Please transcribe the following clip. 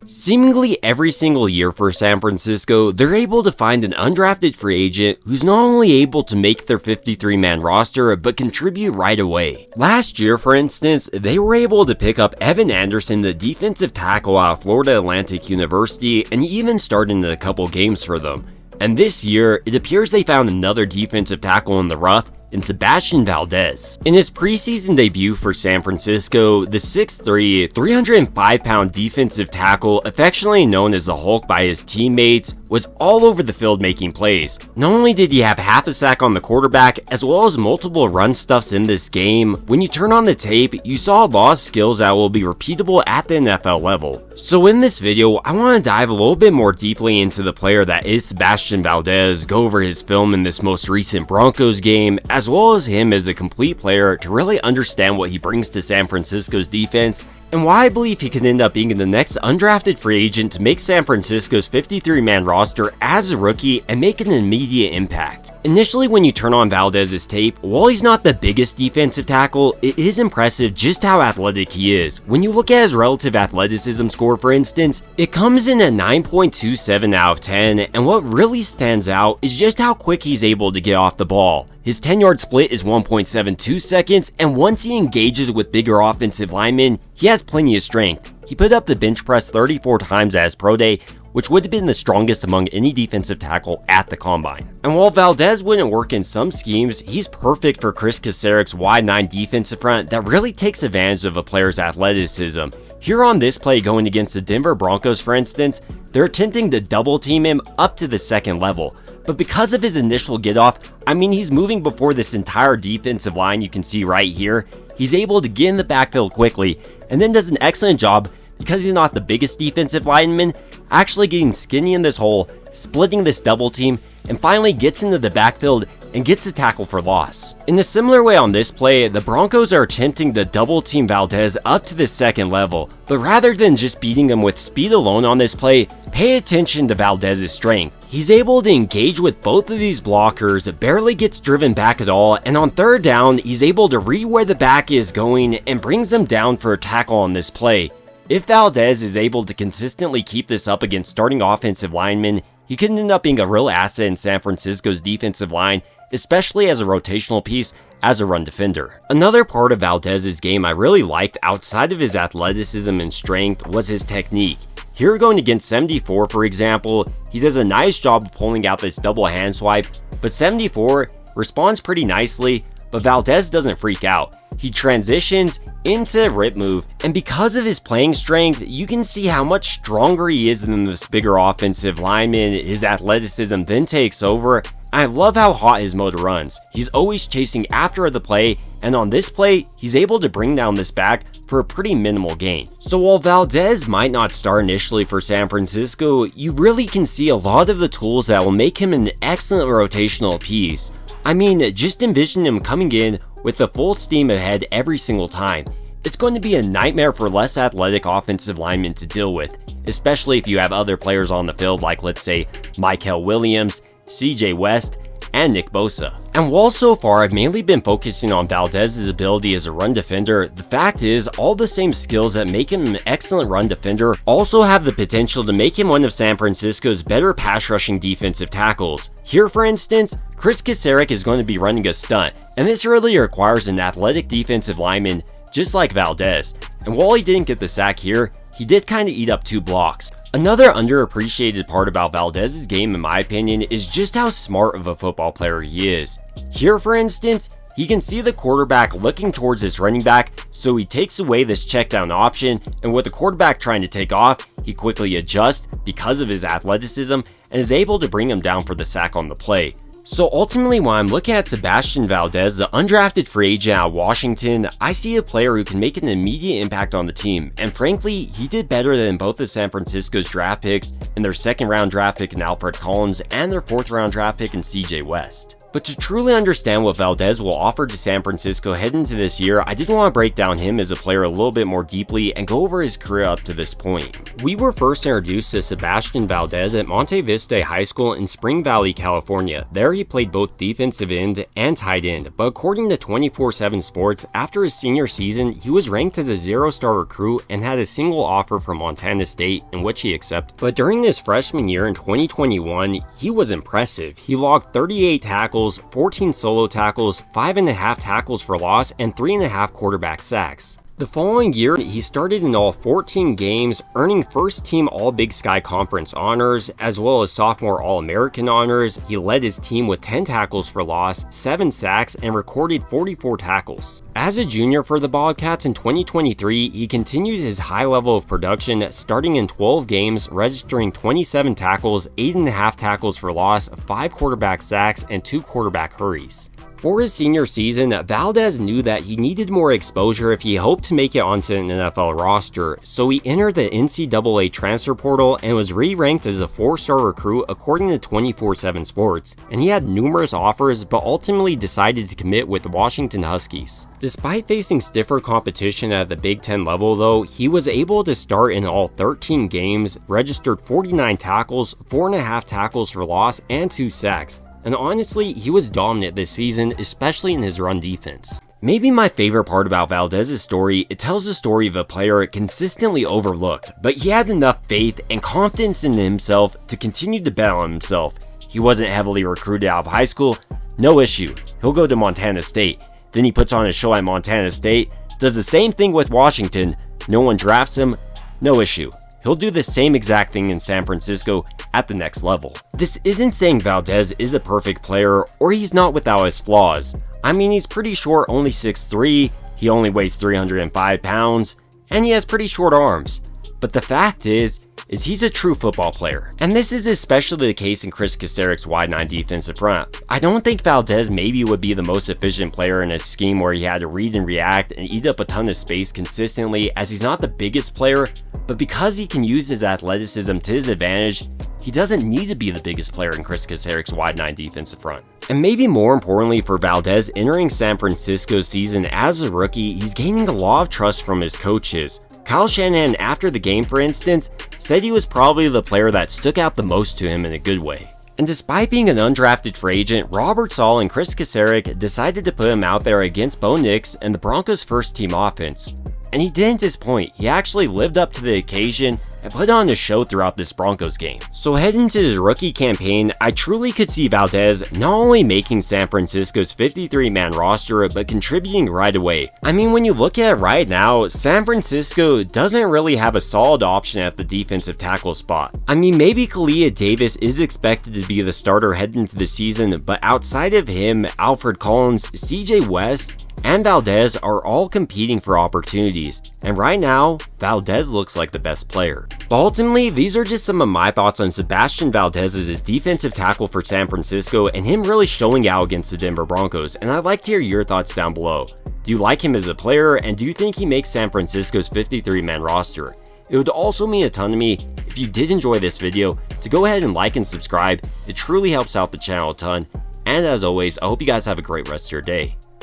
Seemingly every single year for San Francisco, they're able to find an undrafted free agent who's not only able to make their 53-man roster, but contribute right away. Last year, for instance, they were able to pick up Evan Anderson, the defensive tackle out of Florida Atlantic University, and he even started in a couple games for them. And this year, it appears they found another defensive tackle in the rough in Sebastian Valdez. In his preseason debut for San Francisco, the 6'3", 305-pound defensive tackle, affectionately known as the Hulk by his teammates, was all over the field making plays. Not only did he have half a sack on the quarterback, as well as multiple run stuffs in this game, when you turn on the tape, you saw a lot of skills that will be repeatable at the NFL level. So in this video, I want to dive a little bit more deeply into the player that is Sebastian Valdez, go over his film in this most recent Broncos game, as well as him as a complete player to really understand what he brings to San Francisco's defense, and why I believe he could end up being the next undrafted free agent to make San Francisco's 53-man roster as a rookie and make an immediate impact. Initially, when you turn on Valdez's tape, while he's not the biggest defensive tackle, it is impressive just how athletic he is. When you look at his relative athleticism score, for instance, it comes in at 9.27 out of 10, and what really stands out is just how quick he's able to get off the ball. His 10-yard split is 1.72 seconds, and once he engages with bigger offensive linemen, he has plenty of strength. He put up the bench press 34 times at his pro day, which would have been the strongest among any defensive tackle at the combine. And while Valdez wouldn't work in some schemes, he's perfect for Chris Kaceric's wide 9 defensive front that really takes advantage of a player's athleticism. Here on this play going against the Denver Broncos, for instance, they're attempting to double team him up to the second level. But because of his initial get off, he's moving before this entire defensive line you can see right here. He's able to get in the backfield quickly and then does an excellent job, because he's not the biggest defensive lineman, actually getting skinny in this hole, splitting this double team, and finally gets into the backfield and gets the tackle for loss. In a similar way on this play, the Broncos are attempting to double team Valdez up to the second level, but rather than just beating him with speed alone on this play, pay attention to Valdez's strength. He's able to engage with both of these blockers, barely gets driven back at all, and on third down, he's able to read where the back is going and brings them down for a tackle on this play. If Valdez is able to consistently keep this up against starting offensive linemen, he could end up being a real asset in San Francisco's defensive line, especially as a rotational piece as a run defender. Another part of Valdez's game I really liked outside of his athleticism and strength was his technique. Here going against 74, for example, he does a nice job of pulling out this double hand swipe, but 74 responds pretty nicely, but Valdez doesn't freak out. He transitions into a rip move, and because of his playing strength, you can see how much stronger he is than this bigger offensive lineman. His athleticism then takes over. I love how hot his motor runs. He's always chasing after the play, and on this play, he's able to bring down this back for a pretty minimal gain. So while Valdez might not start initially for San Francisco, you really can see a lot of the tools that will make him an excellent rotational piece. Just envision him coming in with the full steam ahead every single time. It's going to be a nightmare for less athletic offensive linemen to deal with, especially if you have other players on the field like, let's say, Mykel Williams, CJ West, and Nick Bosa. And while so far I've mainly been focusing on Valdez's ability as a run defender, the fact is all the same skills that make him an excellent run defender also have the potential to make him one of San Francisco's better pass rushing defensive tackles. Here, for instance, Chris Kaceric is going to be running a stunt, and this really requires an athletic defensive lineman just like Valdez. And while he didn't get the sack here, he did kind of eat up 2 blocks. Another underappreciated part about Valdez's game, in my opinion, is just how smart of a football player he is. Here, for instance, he can see the quarterback looking towards his running back, so he takes away this check down option, and with the quarterback trying to take off, he quickly adjusts because of his athleticism and is able to bring him down for the sack on the play. So ultimately, when I'm looking at Sebastian Valdez, the undrafted free agent out of Washington, I see a player who can make an immediate impact on the team, and frankly, he did better than both of San Francisco's draft picks and their second round draft pick in Alfred Collins and their fourth round draft pick in CJ West. But to truly understand what Valdez will offer to San Francisco heading into this year, I did want to break down him as a player a little bit more deeply and go over his career up to this point. We were first introduced to Sebastian Valdez at Monte Vista High School in Spring Valley, California. There he played both defensive end and tight end, but according to 24/7 Sports, after his senior season, he was ranked as a 0-star recruit and had a single offer from Montana State, in which he accepted. But during his freshman year in 2021, he was impressive. He logged 38 tackles, 14 solo tackles, 5.5 tackles for loss, and 3.5 quarterback sacks. The following year, he started in all 14 games, earning first team All-Big Sky Conference honors, as well as sophomore All-American honors. He led his team with 10 tackles for loss, 7 sacks, and recorded 44 tackles. As a junior for the Bobcats in 2023, he continued his high level of production, starting in 12 games, registering 27 tackles, 8.5 tackles for loss, 5 quarterback sacks, and 2 quarterback hurries. For his senior season, Valdez knew that he needed more exposure if he hoped to make it onto an NFL roster, so he entered the NCAA transfer portal and was re-ranked as a 4-star recruit according to 24/7 Sports, and he had numerous offers but ultimately decided to commit with the Washington Huskies. Despite facing stiffer competition at the Big Ten level though, he was able to start in all 13 games, registered 49 tackles, 4.5 tackles for loss, and 2 sacks. And honestly, he was dominant this season, especially in his run defense. Maybe my favorite part about Valdez's story, it tells the story of a player consistently overlooked, but he had enough faith and confidence in himself to continue to bet on himself. He wasn't heavily recruited out of high school, no issue. He'll go to Montana State. Then he puts on a show at Montana State, does the same thing with Washington, no one drafts him, no issue. He'll do the same exact thing in San Francisco at the next level. This isn't saying Valdez is a perfect player or he's not without his flaws. I mean, he's pretty short, only 6'3", he only weighs 305 pounds, and he has pretty short arms. But the fact is he's a true football player. And this is especially the case in Chris Kaceric's wide 9 defensive front. I don't think Valdez maybe would be the most efficient player in a scheme where he had to read and react and eat up a ton of space consistently, as he's not the biggest player, but because he can use his athleticism to his advantage, he doesn't need to be the biggest player in Chris Kaceric's wide 9 defensive front. And maybe more importantly for Valdez entering San Francisco's season as a rookie, he's gaining a lot of trust from his coaches. Kyle Shanahan, after the game for instance, said he was probably the player that stuck out the most to him in a good way. And despite being an undrafted free agent, Robert Saleh and Chris Kaceric decided to put him out there against Bo Nix and the Broncos' first team offense. And he didn't disappoint, he actually lived up to the occasion and put on a show throughout this Broncos game. So heading into his rookie campaign, I truly could see Valdez not only making San Francisco's 53-man roster, but contributing right away. I mean, when you look at it right now, San Francisco doesn't really have a solid option at the defensive tackle spot. I mean, maybe Kalia Davis is expected to be the starter heading into the season, but outside of him, Alfred Collins, CJ West, and Valdez are all competing for opportunities, and right now, Valdez looks like the best player. But ultimately, these are just some of my thoughts on Sebastian Valdez as a defensive tackle for San Francisco and him really showing out against the Denver Broncos, and I'd like to hear your thoughts down below. Do you like him as a player, and do you think he makes San Francisco's 53-man roster? It would also mean a ton to me if you did enjoy this video to go ahead and like and subscribe. It truly helps out the channel a ton, and as always, I hope you guys have a great rest of your day.